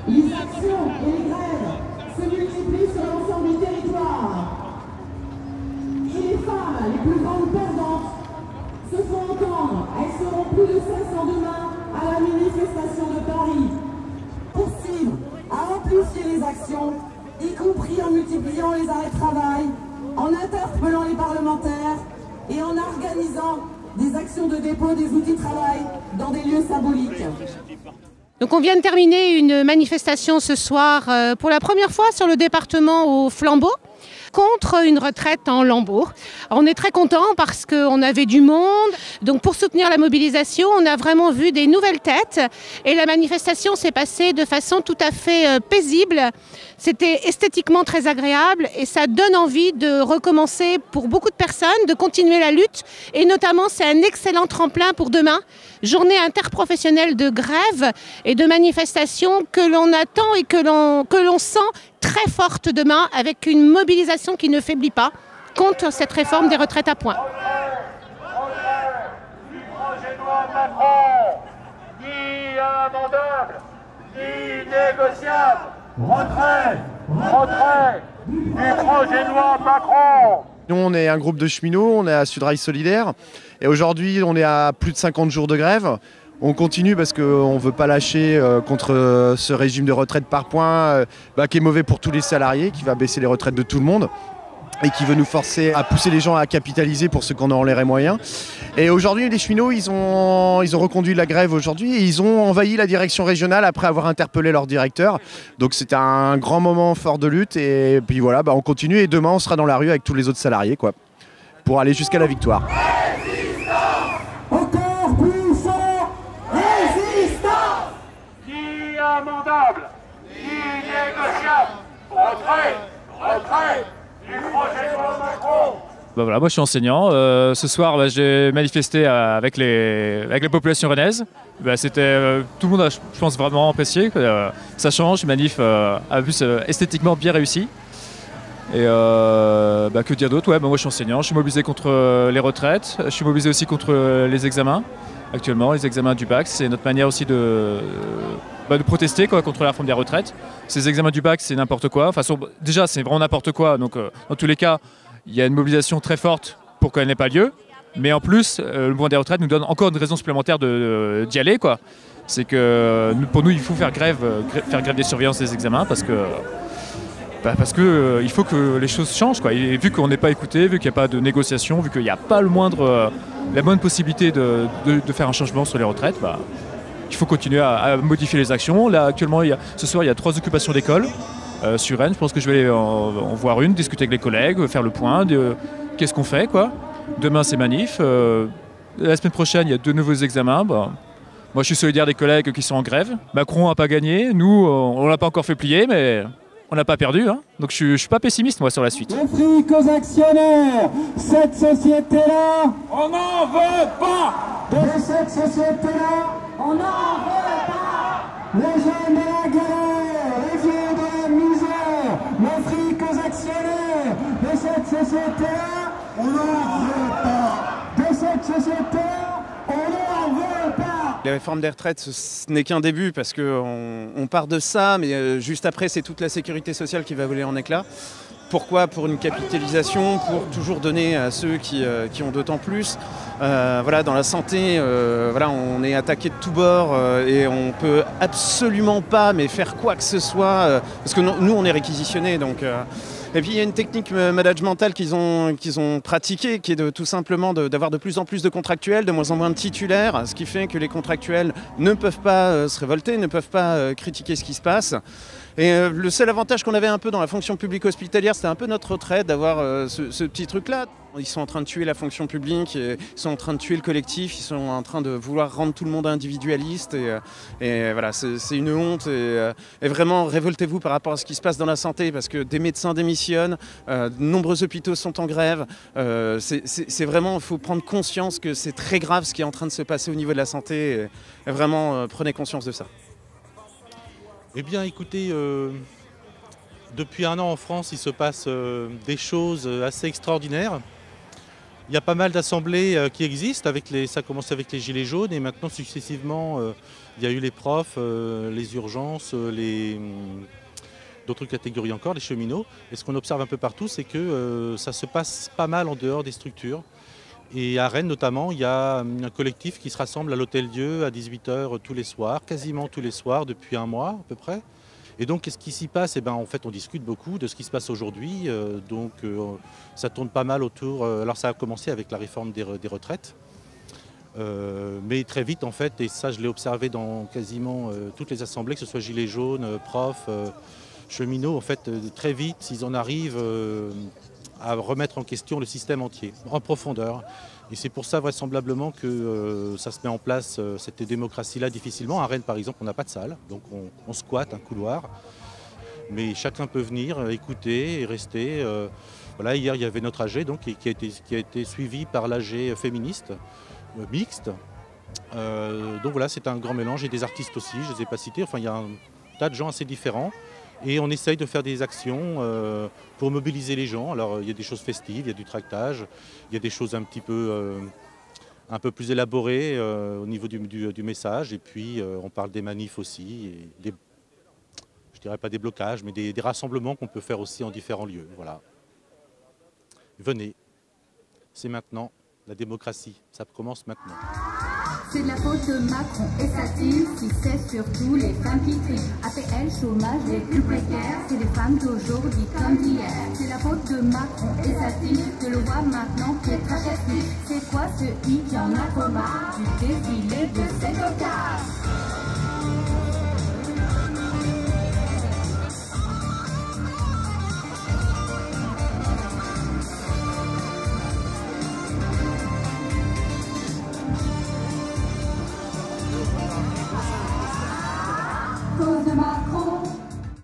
Les actions et les grèves se multiplient sur l'ensemble du territoire. Et les femmes, les plus grandes perdantes, se font entendre. Elles seront plus de 500 demain à la manifestation de Paris. Poursuivre à amplifier les actions, y compris en multipliant les arrêts de travail, en interpellant les parlementaires et en organisant des actions de dépôt des outils de travail dans des lieux symboliques. Donc on vient de terminer une manifestation ce soir pour la première fois sur le département au flambeau contre une retraite en lambeaux. On est très contents parce qu'on avait du monde. Donc pour soutenir la mobilisation, on a vraiment vu des nouvelles têtes et la manifestation s'est passée de façon tout à fait paisible. C'était esthétiquement très agréable et ça donne envie de recommencer pour beaucoup de personnes, de continuer la lutte. Et notamment, c'est un excellent tremplin pour demain, journée interprofessionnelle de grève et de manifestation que l'on attend et que l'on sent très forte demain avec une mobilisation qui ne faiblit pas contre cette réforme des retraites à points. Du projet de loi Macron, ni amendable, ni négociable. Retrait du projet de loi Macron. Nous, on est un groupe de cheminots, on est à Sudrail Solidaire et aujourd'hui on est à plus de 50 jours de grève. On continue parce qu'on ne veut pas lâcher contre ce régime de retraite par points qui est mauvais pour tous les salariés, qui va baisser les retraites de tout le monde et qui veut nous forcer à pousser les gens à capitaliser pour ceux qui en ont les moyens. Et aujourd'hui, les cheminots, ils ont reconduit la grève aujourd'hui et ils ont envahi la direction régionale après avoir interpellé leur directeur. Donc c'était un grand moment fort de lutte et puis voilà, on continue et demain on sera dans la rue avec tous les autres salariés pour aller jusqu'à la victoire. Encore plus fort, résistance! Ni amendable, ni négociable. Retrait du projet de loi Macron. Voilà, moi je suis enseignant. Ce soir, j'ai manifesté avec la population rennaise. C'était tout le monde a, je pense, vraiment apprécié. Ça change, manif a vu esthétiquement bien réussi. Et que dire d'autre? Moi je suis enseignant, je suis mobilisé contre les retraites, je suis mobilisé aussi contre les examens. Actuellement, les examens du bac, c'est notre manière aussi de protester contre la réforme des retraites. Ces examens du bac, c'est n'importe quoi. Enfin, déjà, c'est vraiment n'importe quoi. Donc, dans tous les cas, il y a une mobilisation très forte pour qu'elle n'ait pas lieu. Mais en plus, le mouvement des retraites nous donne encore une raison supplémentaire d'y aller. C'est que pour nous, il faut faire grève des surveillances des examens parce que il faut que les choses changent. Et vu qu'on n'est pas écouté, vu qu'il n'y a pas de négociation, vu qu'il n'y a pas la moindre possibilité de faire un changement sur les retraites, il faut continuer à modifier les actions. Là, actuellement, ce soir, il y a 3 occupations d'école sur Rennes. Je pense que je vais aller en voir une, discuter avec les collègues, faire le point de qu'est-ce qu'on fait. Demain, c'est manif. La semaine prochaine, il y a 2 nouveaux examens. Moi, je suis solidaire des collègues qui sont en grève. Macron n'a pas gagné. Nous, on ne l'a pas encore fait plier, mais on n'a pas perdu. Donc, je ne suis pas pessimiste, moi, sur la suite. Les fric aux actionnaires, cette société-là, On n'en veut pas. de cette société-là, on n'en veut pas. Les jeunes de la galère, les vieux de la misère, les fric aux actionnaires, de cette société-là, on n'en veut pas. De cette société-là, on n'en veut pas. Les réformes des retraites, ce n'est qu'un début parce qu'on part de ça, mais juste après, c'est toute la sécurité sociale qui va voler en éclats. Pourquoi? Pour une capitalisation, pour toujours donner à ceux qui ont d'autant plus. Dans la santé, on est attaqué de tous bords et on peut absolument pas faire quoi que ce soit parce que nous, on est réquisitionnés. Et puis il y a une technique managementale qu'ils ont pratiquée qui est tout simplement d'avoir de plus en plus de contractuels, de moins en moins de titulaires, ce qui fait que les contractuels ne peuvent pas se révolter, ne peuvent pas critiquer ce qui se passe. Et le seul avantage qu'on avait un peu dans la fonction publique hospitalière, c'était un peu notre retraite d'avoir ce petit truc-là. Ils sont en train de tuer la fonction publique, ils sont en train de tuer le collectif, ils sont en train de vouloir rendre tout le monde individualiste. Et voilà, c'est une honte. Et vraiment, révoltez-vous par rapport à ce qui se passe dans la santé, parce que des médecins démissionnent, de nombreux hôpitaux sont en grève. C'est vraiment, il faut prendre conscience que c'est très grave ce qui est en train de se passer au niveau de la santé. Et vraiment, prenez conscience de ça. Eh bien, écoutez, depuis un an en France, il se passe des choses assez extraordinaires. Il y a pas mal d'assemblées qui existent, ça a commencé avec les Gilets jaunes et maintenant successivement il y a eu les profs, les urgences, d'autres catégories encore, les cheminots. Et ce qu'on observe un peu partout, c'est que ça se passe pas mal en dehors des structures. Et à Rennes notamment, il y a un collectif qui se rassemble à l'Hôtel-Dieu à 18 h tous les soirs, quasiment tous les soirs depuis un mois à peu près. Et donc qu'est-ce qui s'y passe? En fait on discute beaucoup de ce qui se passe aujourd'hui, ça tourne pas mal autour, alors ça a commencé avec la réforme des retraites, mais très vite en fait, et ça je l'ai observé dans quasiment toutes les assemblées, que ce soit Gilets jaunes, profs, cheminots, en fait très vite ils en arrivent à remettre en question le système entier, en profondeur. Et c'est pour ça vraisemblablement que ça se met en place, cette démocratie-là, difficilement. À Rennes, par exemple, on n'a pas de salle, donc on squatte un couloir. Mais chacun peut venir, écouter et rester. Voilà, hier, il y avait notre AG donc, qui a été suivi par l'AG féministe, mixte. Donc voilà, c'est un grand mélange. Et des artistes aussi, je ne les ai pas cités. Enfin, il y a un tas de gens assez différents. Et on essaye de faire des actions pour mobiliser les gens. Alors il y a des choses festives, il y a du tractage, il y a des choses un peu plus élaborées au niveau du message. Et puis on parle des manifs aussi, et je dirais pas des blocages, mais des rassemblements qu'on peut faire aussi en différents lieux. Voilà. Venez, c'est maintenant, la démocratie, ça commence maintenant. C'est de la faute de Macron et sa team, si c'est surtout les femmes qui crient. APL, chômage, les plus précaires, c'est les femmes d'aujourd'hui comme d'hier. C'est la faute de Macron et sa team, que le voit maintenant qui est très. C'est quoi ce hic qui en a trop marre du défilé de ces tocards?